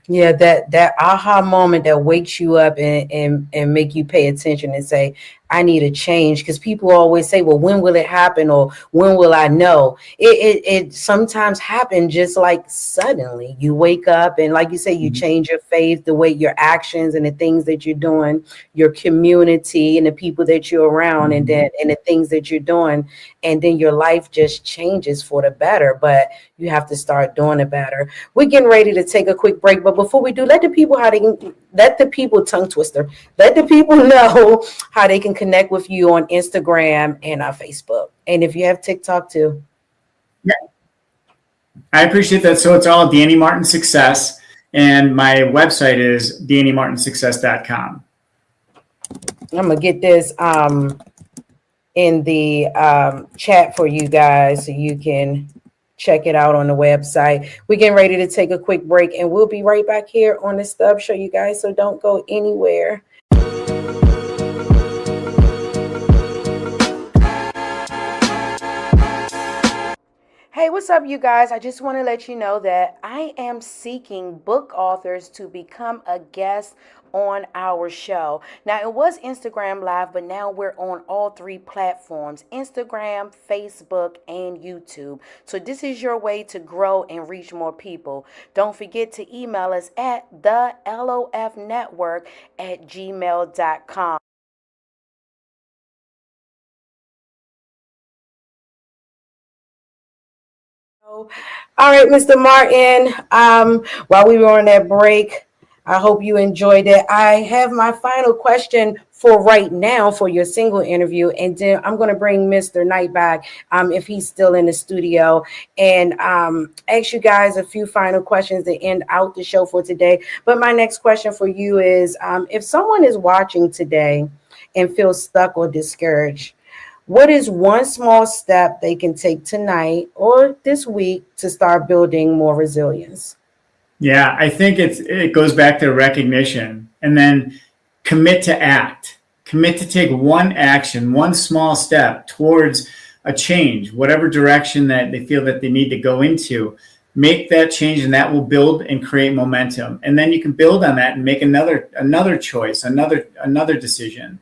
Speaker 1: Yeah, that aha moment that wakes you up and make you pay attention and say, I need a change. Because people always say, well, when will it happen, or when will I know? It sometimes happens just like suddenly. You wake up and, like you say, you change your faith, the way your actions and the things that you're doing, your community and the people that you're around, and the things that you're doing, and then your life just changes for the better. But you have to start doing it better. We're getting ready to take a quick break, but before we do, let the people tongue twister. Let the people know how they can connect with you on Instagram and Facebook. And if you have TikTok too.
Speaker 3: Yeah, I appreciate that. So it's all Danny Martin Success, and my website is DannyMartinSuccess.com.
Speaker 1: I'm gonna get this in the chat for you guys so you can check it out on the website. We're getting ready to take a quick break, and we'll be right back here on the Stubbs Show, you guys. So don't go anywhere. Hey, what's up, you guys? I just want to let you know that I am seeking book authors to become a guest on our show. Now, it was Instagram Live, but now we're on all three platforms: Instagram, Facebook, and YouTube. So, this is your way to grow and reach more people. Don't forget to email us at thelofnetwork@gmail.com. All right, Mr. Martin. While we were on that break, I hope you enjoyed it. I have my final question for right now for your single interview, and then I'm going to bring Mr. Knight back if he's still in the studio, and ask you guys a few final questions to end out the show for today. But my next question for you is, if someone is watching today and feels stuck or discouraged, what is one small step they can take tonight or this week to start building more resilience?
Speaker 3: Yeah, I think it goes back to recognition, and then commit to act. Commit to take one action, one small step towards a change, whatever direction that they feel that they need to go into. Make that change, and that will build and create momentum. And then you can build on that and make another choice, another decision,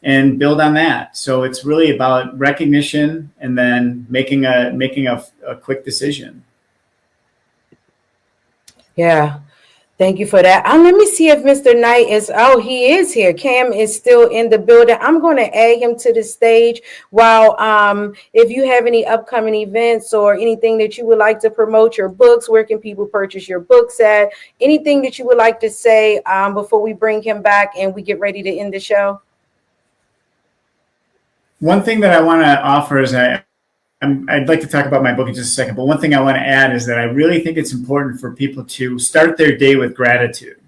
Speaker 3: and build on that. So it's really about recognition and then making a quick decision.
Speaker 1: Yeah. Thank you for that. Let me see if Mr. Knight is. Oh, he is here. Cam is still in the building. I'm going to add him to the stage. While if you have any upcoming events or anything that you would like to promote, your books, where can people purchase your books at? Anything that you would like to say before we bring him back and we get ready to end the show?
Speaker 3: One thing that I want to offer is I'd like to talk about my book in just a second, but one thing I want to add is that I really think it's important for people to start their day with gratitude.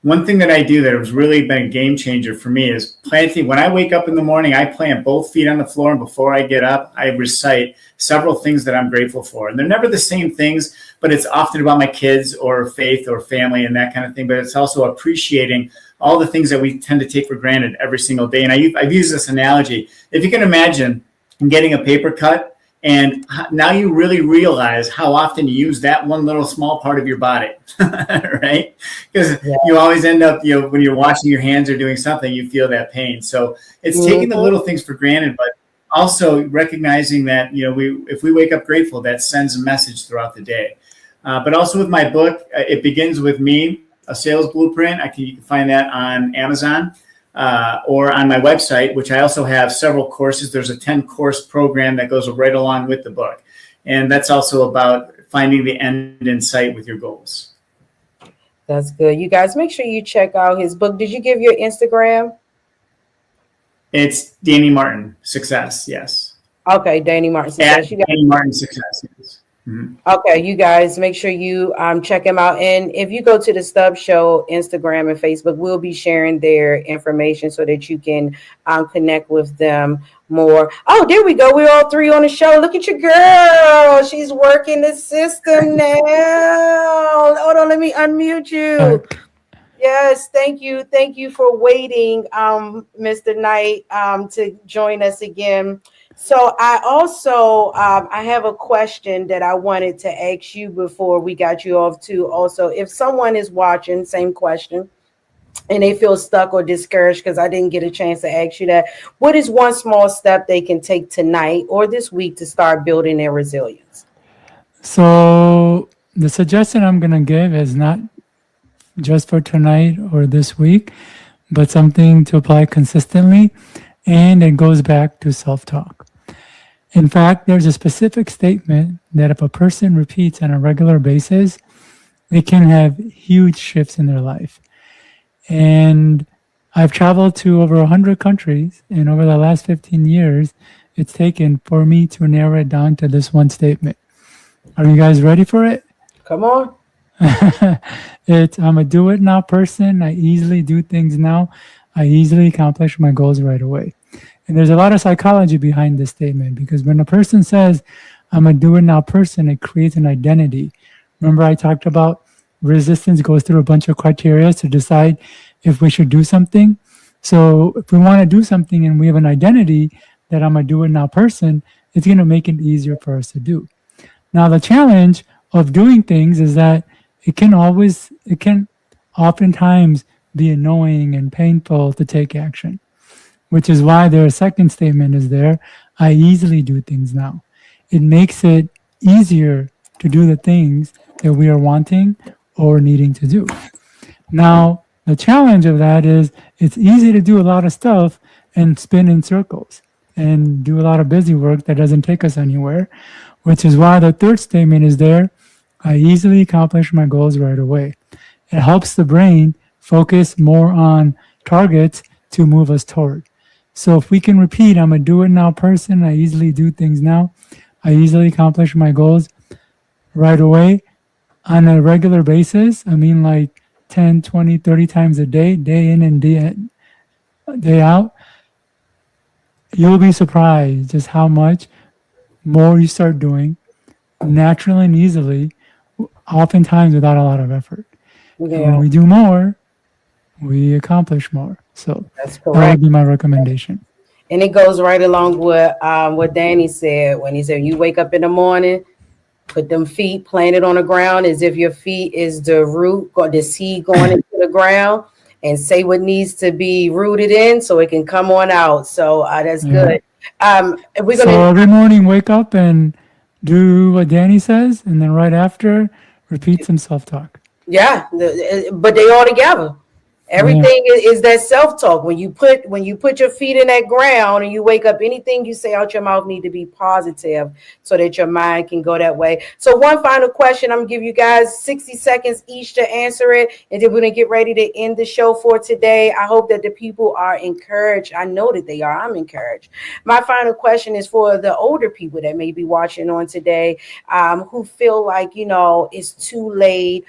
Speaker 3: One thing that I do that has really been a game changer for me is planting. When I wake up in the morning, I plant both feet on the floor, and before I get up, I recite several things that I'm grateful for. And they're never the same things, but it's often about my kids or faith or family and that kind of thing. But it's also appreciating all the things that we tend to take for granted every single day. And I've used this analogy. If you can imagine getting a paper cut, and now you really realize how often you use that one little small part of your body, right? Because you always end up, when you're washing your hands or doing something, you feel that pain. So it's taking the little things for granted, but also recognizing that, if we wake up grateful, that sends a message throughout the day. But also with my book, It Begins With Me, A Sales Blueprint. You can find that on Amazon. Or on my website, which I also have several courses. There's a 10-course program that goes right along with the book. And that's also about finding the end in sight with your goals.
Speaker 1: That's good. You guys, make sure you check out his book. Did you give your Instagram?
Speaker 3: It's Danny Martin Success, yes.
Speaker 1: Okay, Danny Martin Success.
Speaker 3: Danny Martin Success, yes.
Speaker 1: Mm-hmm. Okay, you guys, make sure you check him out. And if you go to the Stubbs Show Instagram and Facebook, we'll be sharing their information so that you can connect with them more. Oh, there we go. We're all three on the show. Look at your girl. She's working the system now. Hold on, let me unmute you. Yes, thank you. Thank you for waiting, Mr. Knight, to join us again. So I also I have a question that I wanted to ask you before we got you off too. Also, if someone is watching, same question, and they feel stuck or discouraged because I didn't get a chance to ask you that, what is one small step they can take tonight or this week to start building their resilience?
Speaker 2: So the suggestion I'm going to give is not just for tonight or this week, but something to apply consistently. And it goes back to self-talk. In fact, there's a specific statement that if a person repeats on a regular basis, they can have huge shifts in their life. And I've traveled to over 100 countries, and over the last 15 years, it's taken for me to narrow it down to this one statement. Are you guys ready for it?
Speaker 1: Come on.
Speaker 2: I'm a do it now person. I easily do things now. I easily accomplish my goals right away. And there's a lot of psychology behind this statement, because when a person says, I'm a do it now person, it creates an identity. Remember I talked about resistance goes through a bunch of criteria to decide if we should do something. So if we want to do something and we have an identity that I'm a do it now person, it's going to make it easier for us to do. Now, the challenge of doing things is that it can oftentimes be annoying and painful to take action, which is why their second statement is there. I easily do things now. It makes it easier to do the things that we are wanting or needing to do. Now, the challenge of that is it's easy to do a lot of stuff and spin in circles and do a lot of busy work that doesn't take us anywhere, which is why the third statement is there. I easily accomplish my goals right away. It helps the brain focus more on targets to move us toward. So if we can repeat, I'm a do it now person, I easily do things now, I easily accomplish my goals right away on a regular basis, I mean like 10, 20, 30 times a day, day in and day out, you'll be surprised just how much more you start doing naturally and easily, oftentimes without a lot of effort. And when
Speaker 1: Yeah,
Speaker 2: we do more, we accomplish more. So
Speaker 1: that's
Speaker 2: that would
Speaker 1: correct.
Speaker 2: be my recommendation.
Speaker 1: And it goes right along with what Danny said when he said, you wake up in the morning, put them feet planted on the ground as if your feet is the root or the seed going into the ground, and say what needs to be rooted in so it can come on out. So that's
Speaker 2: Yeah.
Speaker 1: good. We're
Speaker 2: So
Speaker 1: going to,
Speaker 2: every morning, wake up and do what Danny says, and then right after, repeat some self talk.
Speaker 1: yeah, but they all together.
Speaker 2: Yeah.
Speaker 1: Everything is that self-talk. When you put your feet in that ground and you wake up, anything you say out your mouth need to be positive so that your mind can go that way. So one final question, I'm gonna give you guys 60 seconds each to answer it, and then we're gonna get ready to end the show for today. I hope that the people are encouraged. I know that they are. I'm encouraged. My final question is for the older people that may be watching on today, who feel like it's too late.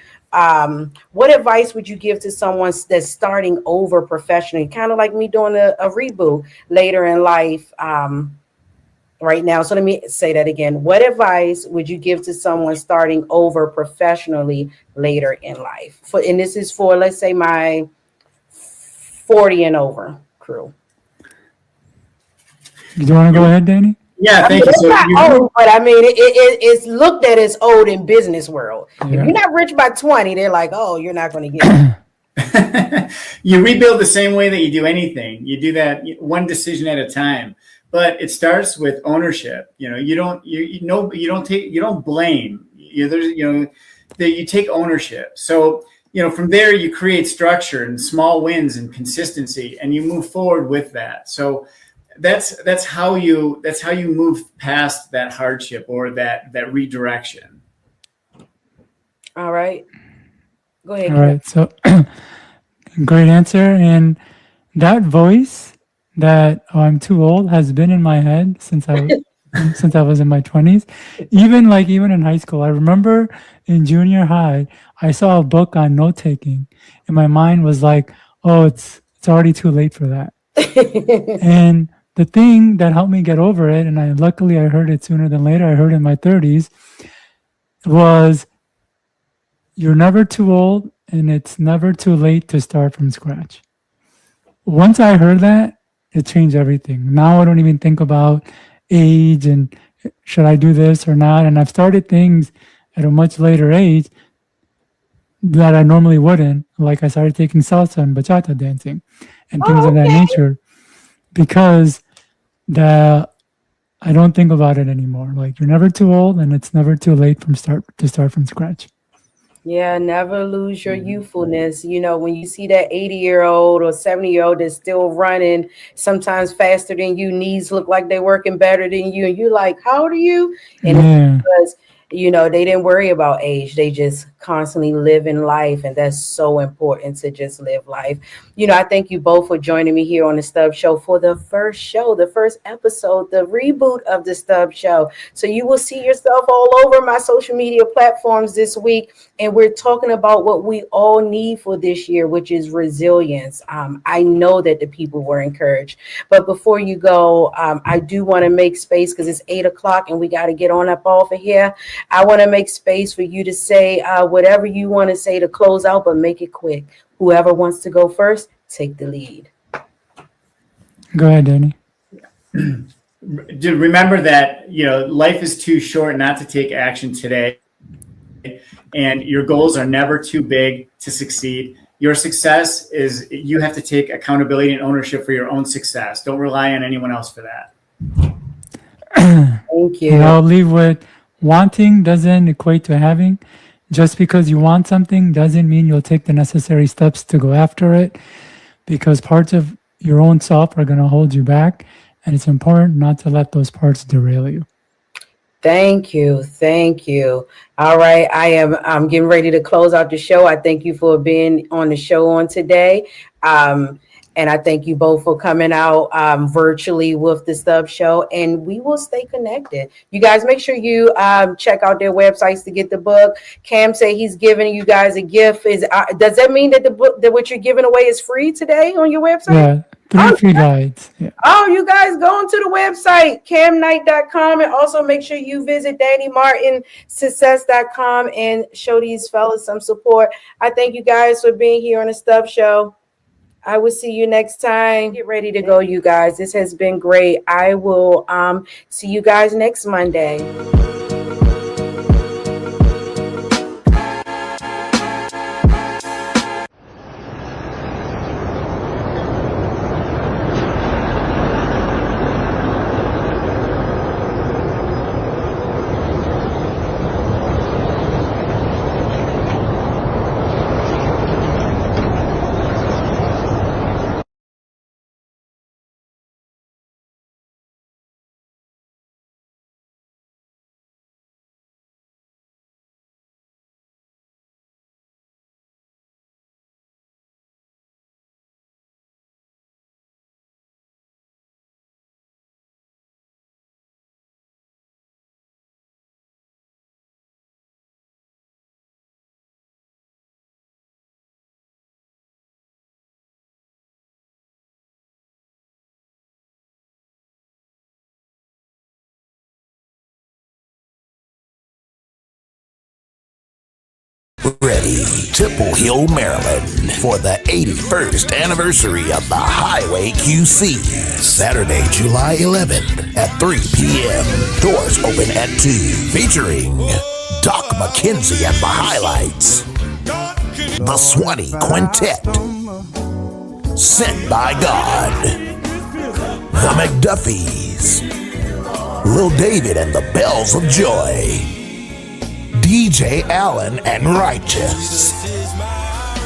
Speaker 1: What advice would you give to someone that's starting over professionally, kind of like me doing a reboot later in life right now? So let me say that again. What advice would you give to someone starting over professionally later in life? And this is for, let's say, my 40 and over crew.
Speaker 2: Do you want to go ahead, Danny?
Speaker 3: Yeah,
Speaker 1: I mean,
Speaker 3: thank you.
Speaker 1: it's
Speaker 3: So
Speaker 1: not
Speaker 3: you,
Speaker 1: old, but I mean, it's looked at as old in business world. If
Speaker 2: Yeah.
Speaker 1: you're not rich by 20, they're like, oh, you're not going to get it.
Speaker 3: you rebuild the same way that you do anything. You do that one decision at a time. But it starts with ownership. You don't you don't blame. That you take ownership. So from there you create structure and small wins and consistency, and you move forward with that. So that's how you move past that hardship or that redirection.
Speaker 1: All right. Go ahead,
Speaker 2: All
Speaker 1: Ken.
Speaker 2: right. So great answer. And that voice that I'm too old has been in my head since I was in my 20s. Even in high school, I remember in junior high, I saw a book on note taking, and my mind was like, "Oh, it's already too late for that." And the thing that helped me get over it, and luckily I heard it sooner than later. I heard it in my 30s, was you're never too old, and it's never too late to start from scratch. Once I heard that, it changed everything. Now I don't even think about age and should I do this or not. And I've started things at a much later age that I normally wouldn't. Like I started taking salsa and bachata dancing and things
Speaker 1: Oh,
Speaker 2: of that
Speaker 1: okay.
Speaker 2: nature because I don't think about it anymore. Like you're never too old and it's never too late to start from scratch.
Speaker 1: Yeah, never lose your youthfulness. When you see that 80-year-old or 70-year-old that's still running, sometimes faster than you, knees look like they're working better than you, and you're like, how old are you? And it's
Speaker 2: Yeah.
Speaker 1: because they didn't worry about age. They just constantly live in life, and that's so important to just live life. I thank you both for joining me here on the Stubbs Show for the first episode, the reboot of the Stubbs Show. So you will see yourself all over my social media platforms this week, and we're talking about what we all need for this year, which is resilience. I know that the people were encouraged, but before you go, I do want to make space because it's 8 o'clock and we got to get on up off of here. I want to make space for you to say whatever you want to say to close out, but make it quick. Whoever wants to go first, take the lead.
Speaker 2: Go ahead, Danny.
Speaker 3: Remember that life is too short not to take action today, and your goals are never too big to succeed. Your success is you have to take accountability and ownership for your own success. Don't rely on anyone else for that.
Speaker 1: Thank
Speaker 2: And I'll
Speaker 1: you.
Speaker 2: leave with wanting doesn't equate to having. Just because you want something doesn't mean you'll take the necessary steps to go after it, because parts of your own self are going to hold you back. And it's important not to let those parts derail you.
Speaker 1: Thank you. Thank you. All right. I'm getting ready to close out the show. I thank you for being on the show on today. And I thank you both for coming out virtually with the Stubbs Show. And we will stay connected. You guys make sure you check out their websites to get the book. Cam say he's giving you guys a gift. Does that mean that the book that what you're giving away is free today on your website?
Speaker 2: Yeah, 3 free guides. Yeah.
Speaker 1: Oh, you guys go onto the website, camknight.com, and also make sure you visit DannyMartinSuccess.com and show these fellas some support. I thank you guys for being here on the Stubbs Show. I will see you next time. Get ready to go, you guys. This has been great. I will see you guys next Monday.
Speaker 4: Ready, Temple Hill, Maryland, for the 81st anniversary of the Highway QC. Saturday, July 11th at 3 p.m. Doors open at 2. Featuring Doc McKenzie and the Highlights, the Swanee Quintet, Sent by God, the McDuffies, Lil David and the Bells of Joy, DJ Allen and Righteous,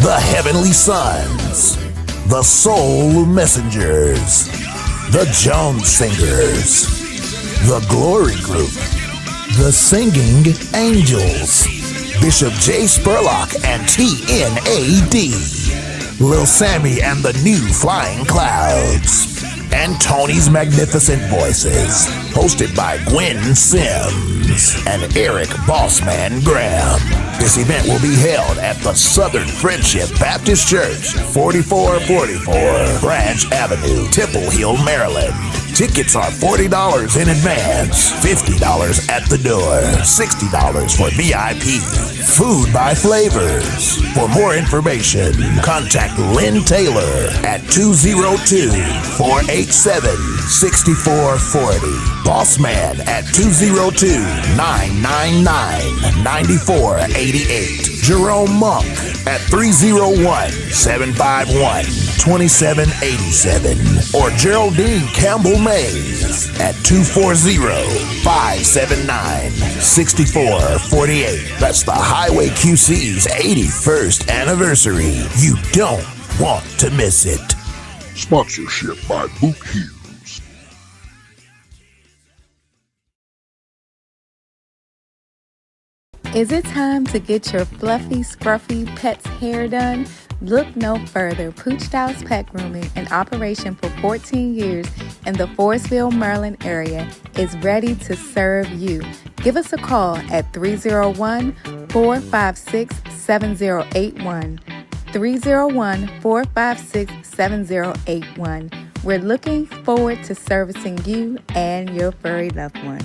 Speaker 4: the Heavenly Sons, the Soul Messengers, the Jones Singers, the Glory Group, the Singing Angels, Bishop J. Spurlock and TNAD, Lil Sammy and the New Flying Clouds, and Tony's Magnificent Voices, hosted by Gwen Sims and Eric Bossman Graham. This event will be held at the Southern Friendship Baptist Church, 4444 Branch Avenue, Temple Hill, Maryland. Tickets are $40 in advance, $50 at the door, $60 for VIP. Food by Flavors. For more information, contact Lynn Taylor at 202-487-6440. Bossman at 202-999-9488. Jerome Monk at 301-751-2787. Or Geraldine Campbell Mays at 240-579-6448. That's the Highway QC's 81st anniversary. You don't want to miss it.
Speaker 5: Sponsorship by Boot Hughes.
Speaker 6: Is it time to get your fluffy, scruffy pet's hair done? Look no further. Pooch Styles Pet Grooming, in operation for 14 years in the Forestville, Maryland area, is ready to serve you. Give us a call at 301-456-7081. 301-456-7081. We're looking forward to servicing you and your furry loved one.